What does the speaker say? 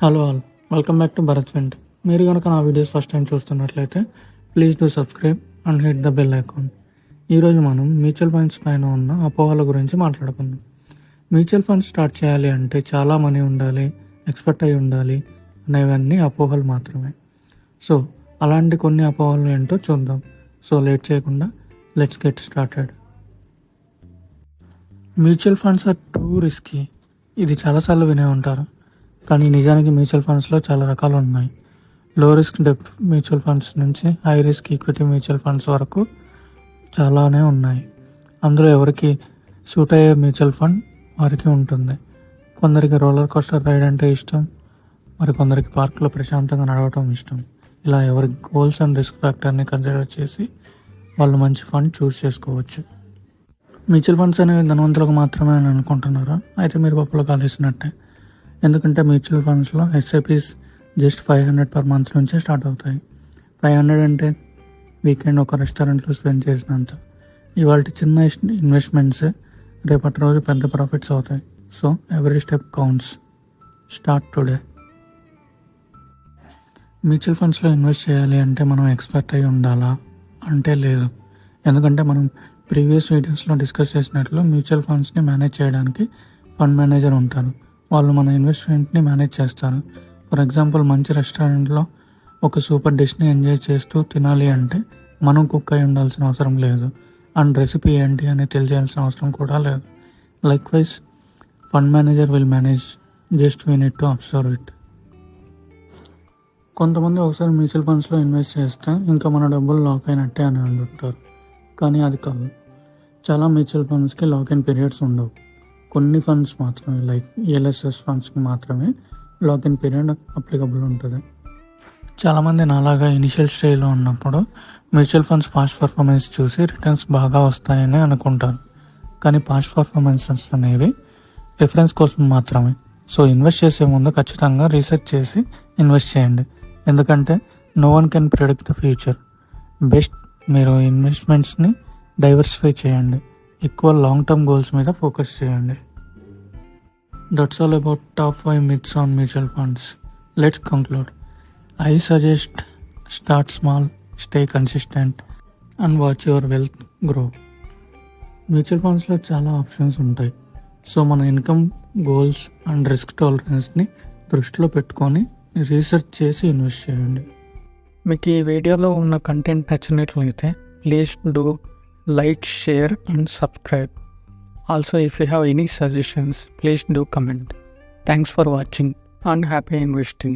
Hello all, welcome back to Bharat vent. మీరు కనుక నా వీడియోస్ ఫస్ట్ టైం చూస్తున్నట్లయితే please do subscribe and hit the bell icon. ఈరోజు మనం మ్యూచువల్ ఫండ్స్ పైన ఉన్న అపోహల గురించి మాట్లాడుకుందాం. మ్యూచువల్ ఫండ్స్ స్టార్ట్ చేయాలి అంటే చాలా మనీ ఉండాలి, ఎక్స్పర్ట్ అయి ఉండాలి అనేవన్నీ అపోహలు మాత్రమే. సో అలాంటి కొన్ని అపోహలు ఏంటో చూద్దాం. సో లేట్ చేయకుండా let's get started. Mutual funds are too risky. ఇది చాలాసార్లు వినే ఉంటారు, కానీ నిజానికి మ్యూచువల్ ఫండ్స్లో చాలా రకాలు ఉన్నాయి. లో రిస్క్ డెప్త్ మ్యూచువల్ ఫండ్స్ నుంచి high risk equity mutual funds వరకు చాలానే ఉన్నాయి. అందులో ఎవరికి సూట్ అయ్యే మ్యూచువల్ ఫండ్ వారికి ఉంటుంది. కొందరికి రోలర్ కోస్టర్ రైడ్ అంటే ఇష్టం, మరి కొందరికి పార్కులో ప్రశాంతంగా నడవటం ఇష్టం. ఇలా ఎవరి గోల్స్ అండ్ రిస్క్ ఫ్యాక్టర్ని కన్సిడర్ చేసి వాళ్ళు మంచి ఫండ్ చూస్ చేసుకోవచ్చు. మ్యూచువల్ ఫండ్స్ అనేవి ధనవంతులకు మాత్రమే అని అనుకుంటున్నారా? అయితే మీరు పప్పులో కాలేసినట్టే. ఎందుకంటే మ్యూచువల్ ఫండ్స్లో ఎస్ఐపీస్ జస్ట్ 500 పర్ మంత్ నుంచే స్టార్ట్ అవుతాయి. 500 అంటే వీకెండ్ ఒక రెస్టారెంట్లో స్పెండ్ చేసినంత. ఇవాళ చిన్న ఇన్వెస్ట్మెంట్స్ రేపటి రోజు పెద్ద ప్రాఫిట్స్ అవుతాయి. So every step counts. Start today. Mutual ఫండ్స్లో ఇన్వెస్ట్ చేయాలి అంటే మనం ఎక్స్పర్ట్ అయి ఉండాలా అంటే లేదు. ఎందుకంటే మనం ప్రీవియస్ వీడియోస్లో డిస్కస్ చేసినట్లు మ్యూచువల్ ఫండ్స్ని మేనేజ్ చేయడానికి ఫండ్ మేనేజర్ ఉంటారు. వాళ్ళు మన ఇన్వెస్ట్మెంట్ని మేనేజ్ చేస్తారు. ఫర్ ఎగ్జాంపుల్, మంచి రెస్టారెంట్లో ఒక సూపర్ డిష్ని ఎంజాయ్ చేస్తూ తినాలి అంటే మనం కుక్ అయి ఉండాల్సిన అవసరం లేదు, అండ్ రెసిపీ ఏంటి అని తెలియాల్సిన అవసరం కూడా లేదు. Like wise fund manager will manage, just we need to observe it. కొంతమంది ఒకసారి మ్యూచువల్ ఫండ్స్లో ఇన్వెస్ట్ చేస్తే ఇంకా మన డబ్బులు లాక్ అయినట్టే అని అంటుంటారు, కానీ అది కాదు. చాలా మ్యూచువల్ ఫండ్స్కి లాక్ ఇన్ పీరియడ్స్ ఉండవు. కొన్ని ఫండ్స్ మాత్రమే, లైక్ ELSS ఫండ్స్కి మాత్రమే లాక్ ఇన్ పీరియడ్ అప్లికబుల్ ఉంటుంది. చాలామంది నాలాగా ఇనిషియల్ స్టేజ్లో ఉన్నప్పుడు మ్యూచువల్ ఫండ్స్ పాస్ట్ పర్ఫార్మెన్స్ చూసి రిటర్న్స్ బాగా వస్తాయని అనుకుంటారు, కానీ పాస్ట్ పర్ఫార్మెన్సెస్ అనేవి రిఫరెన్స్ కోసం మాత్రమే. సో ఇన్వెస్ట్ చేసే ముందు ఖచ్చితంగా రీసెర్చ్ చేసి ఇన్వెస్ట్ చేయండి, ఎందుకంటే no one can predict the future. Best మీరు ఇన్వెస్ట్మెంట్స్ని డైవర్సిఫై చేయండి, ఎక్కువ లాంగ్ టర్మ్ గోల్స్ మీద ఫోకస్ చేయండి. That's all about top 5 myths on mutual funds. Let's conclude. I suggest start small, stay consistent and watch your wealth grow. Mutual ఫండ్స్లో చాలా options ఉంటాయి. So మన ఇన్కమ్, గోల్స్ అండ్ రిస్క్ టాలరెన్స్ని దృష్టిలో పెట్టుకొని research చేసి invest చేయండి. మీకు ఈ వీడియోలో ఉన్న కంటెంట్ నచ్చినట్లయితే please do like, share and subscribe. Also, if you have any suggestions, please do comment. Thanks for watching and happy investing.